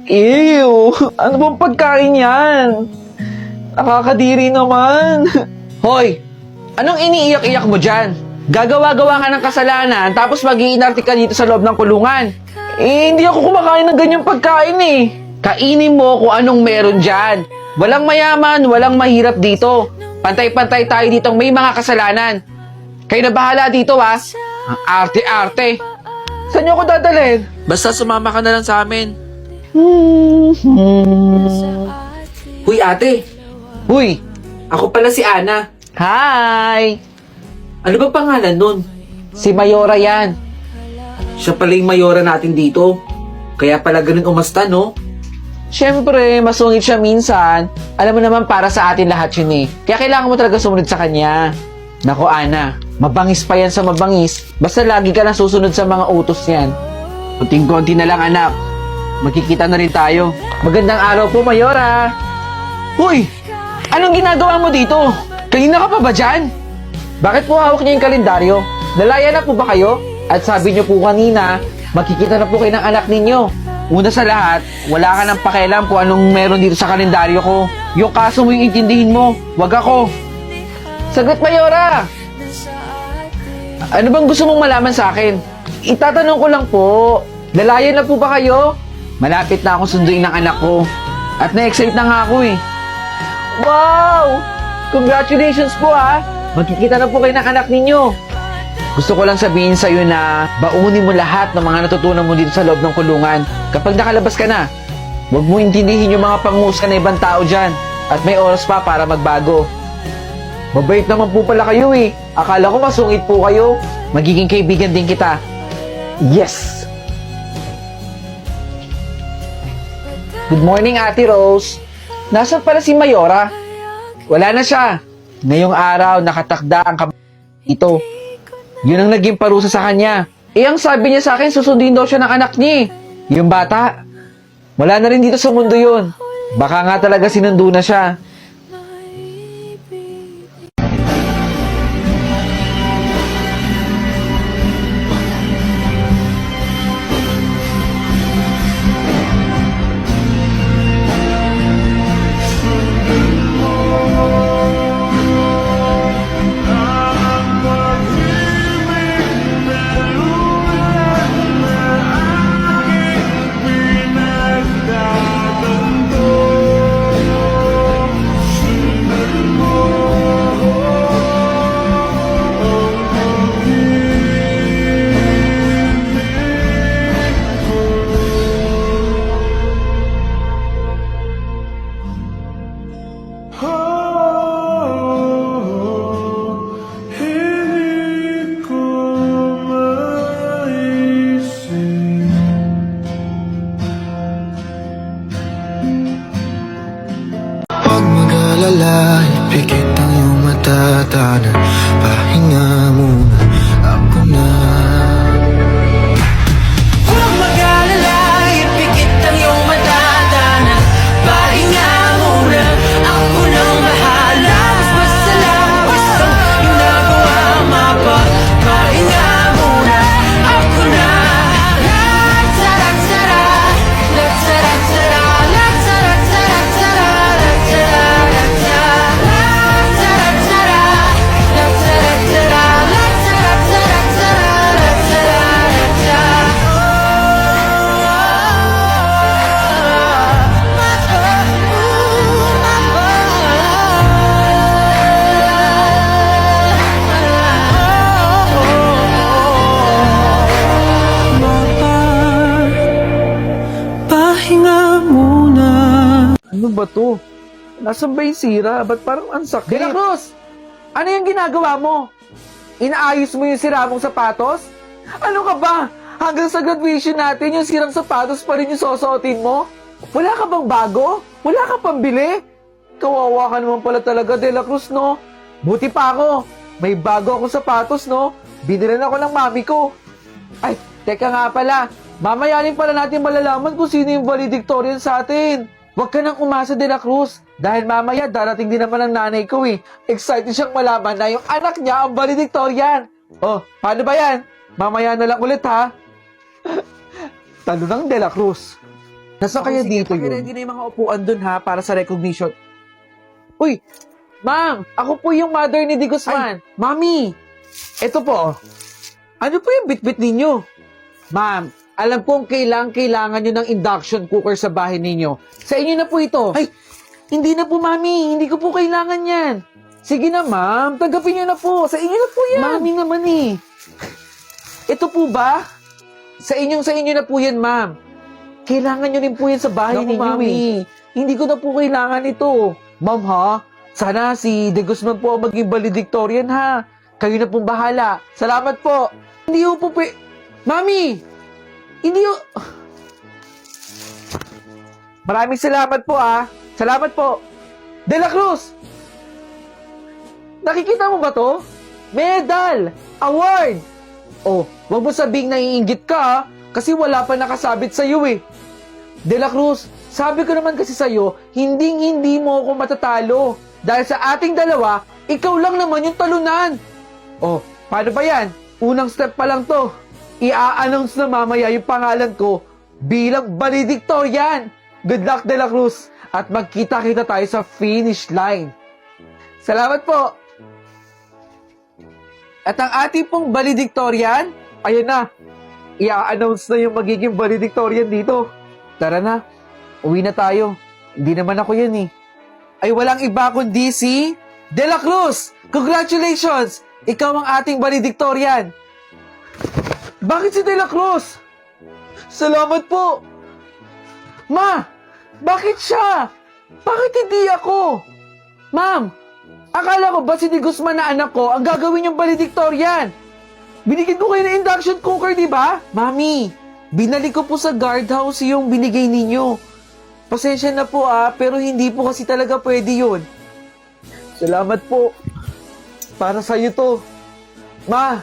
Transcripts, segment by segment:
Ew! Ano bang pagkain yan? Nakakadiri naman. Hoy! Anong iniiyak-iyak mo dyan? Gagawa-gawa ka ng kasalanan tapos mag-iinarte ka dito sa loob ng kulungan. Hindi ako kumakain ng ganyang pagkain eh. Kainin mo kung anong meron dyan. Walang mayaman, walang mahirap dito. Pantay-pantay tayo ditong may mga kasalanan. Kayo na bahala dito ha. Ang arte-arte. Saan niyo ako dadalhin? Basta sumama ka na lang sa amin. Huy ate, Uy! ako pala si Ana. Hi! Ano ba pangalan nun? Si Mayora yan. Siya pala yung mayora natin dito. Kaya pala ganun umasta, no? Siyempre, masungit siya minsan. Alam mo naman para sa atin lahat yun eh. Kaya kailangan mo talaga sumunod sa kanya. Nako Ana, mabangis pa yan sa mabangis. Basta lagi ka na susunod sa mga utos niyan. Kunting-konti na lang anak. Magkikita na rin tayo. Magandang araw po, Mayora. Uy! Anong ginagawa mo dito? Kanina ka pa ba dyan? Bakit po hawak niyo yung kalendaryo? Nalaya na po ba kayo? At sabi niyo po kanina, magkikita na po kayo ng anak ninyo. Una sa lahat, wala ka nang pakialam kung anong meron dito sa kalendaryo ko. Yung kaso mo yung intindihin mo, wag ako. Sagot, Mayora! Ano bang gusto mong malaman sa akin? Itatanong ko lang po, nalaya na po ba kayo? Malapit na akong sunduin ng anak ko. At na-excite na nga ako eh. Wow! Congratulations po ha! Magkikita na po kayo ng anak ninyo. Gusto ko lang sabihin sa'yo na baunin mo lahat ng mga natutunan mo dito sa loob ng kulungan. Kapag nakalabas ka na, huwag mo intindihin yung mga pangmusika na ibang tao dyan. At may oras pa para magbago. Mabait naman po pala kayo eh. Akala ko masungit po kayo. Magiging kaibigan din kita. Yes! Good morning, Ate Rose. Nasaan pala si Mayora? Wala na siya. Ngayong araw, nakatakda ang ito. Yun ang naging parusa sa kanya. Ang sabi niya sa akin, susundin daw siya ng anak niya. Yung bata, wala na rin dito sa mundo yun. Baka nga talaga sinundo na siya. Huwag mag-alala, ipikit ang iyong mata, tanan, pahinga muna, ako na. Huwag mag-alala, ipikit ang iyong mata, tanan, pahinga muna, ako nang bahala. Mas basta lang, bastang ginagawa, mapa, pahinga muna, ako na. Latsara-tsara, latsara-tsara, latsara-tsara-tsara. Pahinga muna. Ano ba to? Nasaan ba yung sira? Ba't parang ang sakit? De La Cruz! Ano yung ginagawa mo? Inaayos mo yung sira mong sapatos? Ano ka ba? Hanggang sa graduation natin, yung sirang sapatos pa rin yung susuotin mo? Wala ka bang bago? Wala ka pang bili? Kawawa ka naman pala talaga, De La Cruz, no? Buti pa ako. May bago akong sapatos, no? Binilan ako ng mami ko. Ay, teka nga pala. Mamaya rin pala natin malalaman kung sino yung valedictorian sa atin. Huwag ka nang umasa, De La Cruz. Dahil mamaya darating din naman ang nanay ko eh. Excited siyang malaman na yung anak niya ang valedictorian. Oh, paano ba yan? Mamaya na lang ulit ha. Talo ng De La Cruz. Nasaan kaya dito yun? Ready na yung mga upuan dun ha, para sa recognition. Uy! Ma'am! Ako po yung mother ni Di Guzman. Mami! Ito po. Ano po yung bitbit ninyo? Ma'am, alam kong kailangan nyo ng induction cooker sa bahay ninyo. Sa inyo na po ito. Ay! Hindi na po, Mami. Hindi ko po kailangan yan. Sige na, ma'am. Tanggapin nyo na po. Sa inyo na po yan. Mami naman eh. Ito po ba? Sa inyo na po yan, ma'am. Kailangan nyo rin po yan sa bahay ninyo, Mami. Hindi ko na po kailangan ito. Ma'am, ha? Sana si De Guzman po ang maging valedictorian, ha? Kayo na pong bahala. Salamat po. Hindi po Mami! Hindi Maraming salamat po, ah. Salamat po. De La Cruz! Nakikita mo ba to? Medal! Award! Oh, wag mo sabing naiinggit ka, ha? Kasi wala pa nakasabit sa'yo, eh. De La Cruz, sabi ko naman kasi sa'yo, hindi mo ako matatalo. Dahil sa ating dalawa, ikaw lang naman yung talunan. Oh, paano ba yan? Unang step pa lang to. I-a-announce na mamaya yung pangalan ko bilang valedictorian. Good luck, De La Cruz. At magkita-kita tayo sa finish line. Salamat po. At ang ating pong valedictorian, ayun na. I-a-announce na yung magiging valedictorian dito. Tara na. Uwi na tayo. Hindi naman ako yan eh. Ay walang iba kundi si De La Cruz. Congratulations! Ikaw ang ating valedictorian. Bakit si De La Cruz? Salamat po. Ma, bakit siya? Bakit hindi ako? Ma'am, akala ko ba si Di Guzman na anak ko ang gagawin yung valedictorian? Binigyan ko kayo ng induction cooker, di ba? Mami, binalik ko po sa guardhouse yung binigay ninyo. Pasensya na po pero hindi po kasi talaga pwede yun. Salamat po. Para sa'yo to. Ma!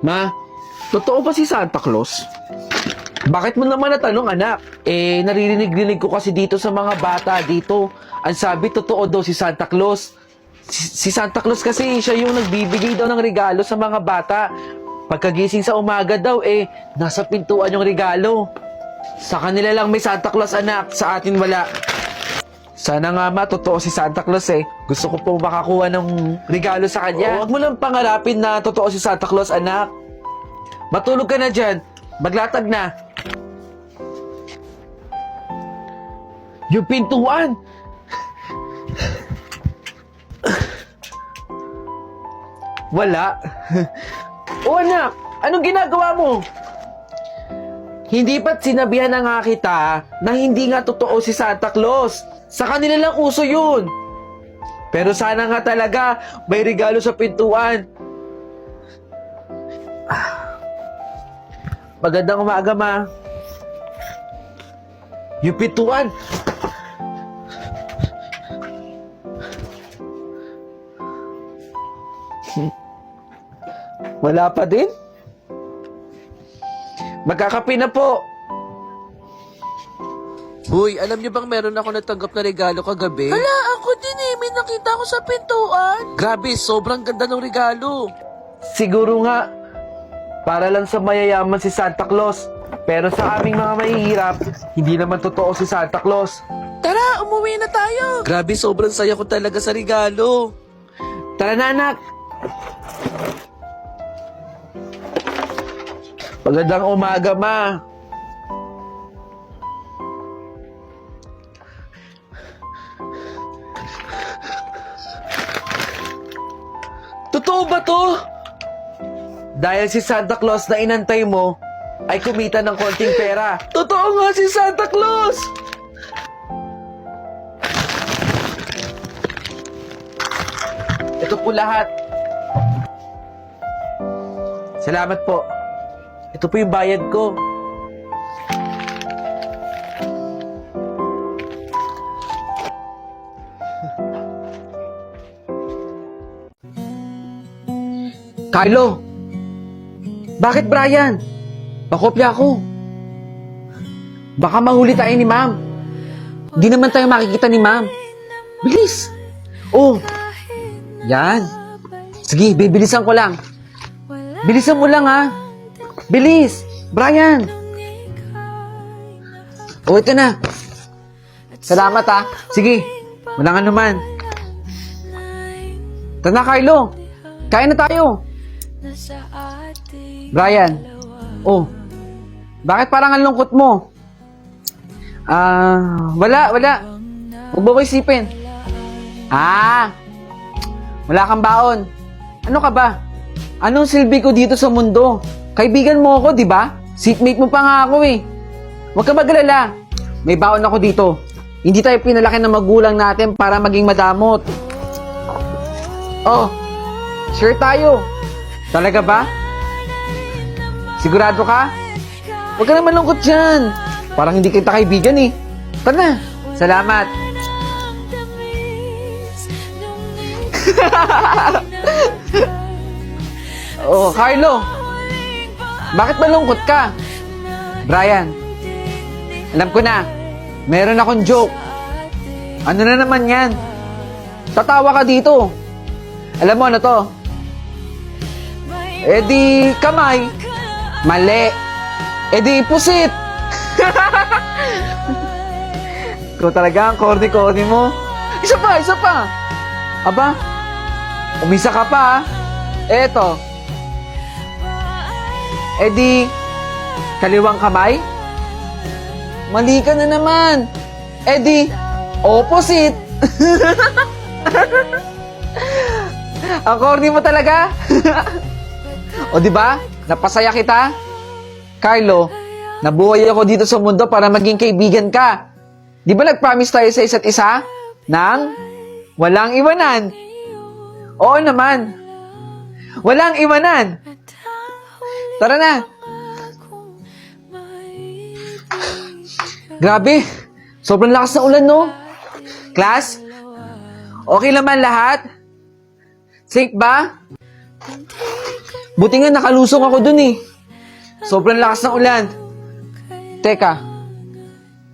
Ma, totoo ba si Santa Claus? Bakit mo naman natanong, anak? Naririnig-rinig ko kasi dito sa mga bata dito. Ang sabi, totoo daw si Santa Claus. Si Santa Claus kasi siya yung nagbibigay daw ng regalo sa mga bata. Pagkagising sa umaga daw, nasa pintuan yung regalo. Sa kanila lang may Santa Claus, anak. Sa atin wala. Sana nga ma, totoo si Santa Claus eh. Gusto ko po makakuha ng regalo sa kanya. Huwag mo lang pangarapin na totoo si Santa Claus, anak. Matulog ka na dyan. Maglatag na. Yung pintuan! Wala. O anak, anong ginagawa mo? Hindi ba't sinabihan na nga kita na hindi nga totoo si Santa Claus? Sa kanila lang uso yun. Pero sana nga talaga may regalo sa pintuan. Magandang umaga, ma. Yung pintuan. Wala pa din? Magkakape na po. Uy, alam niyo bang meron ako natanggap na regalo kagabi? Hala, ako din eh. May nakita ko sa pintuan. Grabe, sobrang ganda ng regalo. Siguro nga, para lang sa mayayaman si Santa Claus. Pero sa aming mga mahihirap, hindi naman totoo si Santa Claus. Tara, umuwi na tayo. Grabe, sobrang saya ko talaga sa regalo. Tara na, anak. Magandang umaga, ma. Totoo ba to? Dahil si Santa Claus na inantay mo ay kumita ng konting pera. Totoo nga si Santa Claus! Ito po lahat. Salamat po. Ito po yung bayad ko. Carlo! Bakit, Brian? Pakopya ako. Baka mahuli tayo ni ma'am. Hindi naman tayo makikita ni ma'am. Bilis! Oh! Yan. Sige, bibilisan ko lang. Bilisan mo lang, ha? Bilis! Brian! Oh, ito na. Salamat, ha? Sige, walang anuman. Tara na, Carlo. Kain na tayo. Brian. Oh. Bakit parang ang lungkot mo? Wala. Huwag mo ko isipin. Wala kang baon. Ano ka ba? Anong silbi ko dito sa mundo? Kaibigan mo ako, di ba? Seatmate mo pa nga ako eh. Huwag ka magalala. May baon ako dito. Hindi tayo pinalaki ng magulang natin para maging madamot. Oh, sure tayo. Talaga ba? Sigurado ka? Huwag ka na malungkot dyan. Parang hindi kita kaibigan eh. Tara na. Salamat. Oh, Carlo. Bakit malungkot ka? Brian, alam ko na. Meron akong joke. Ano na naman yan? Tatawa ka dito. Alam mo ano to? Eh di kamay. Mali. Eh di pusit. Ikaw talaga ang corny-corny mo. Isa pa. Aba, umisa ka pa, ha? Eto. Eh di, kaliwang kamay? Mali ka na naman. Eh di, opposite. Ang corny mo talaga. O di ba? Napasaya kita? Carlo, nabuhay ako dito sa mundo para maging kaibigan ka. Di ba nag-promise tayo sa isa't isa? Nang walang iwanan. Oo naman. Walang iwanan. Tara na. Grabe. Sobrang lakas ng ulan, no? Class? Okay naman lahat? Safe ba? Buti nga nakalusong ako dun eh. Sobrang lakas ng ulan. Teka.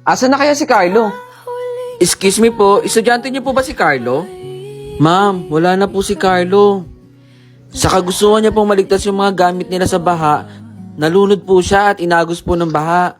Asa na kaya si Carlo? Excuse me po, estudyante niyo po ba si Carlo? Ma'am, wala na po si Carlo. Sa kagustuhan niya pong maligtas yung mga gamit nila sa baha, nalunod po siya at inagos po ng baha.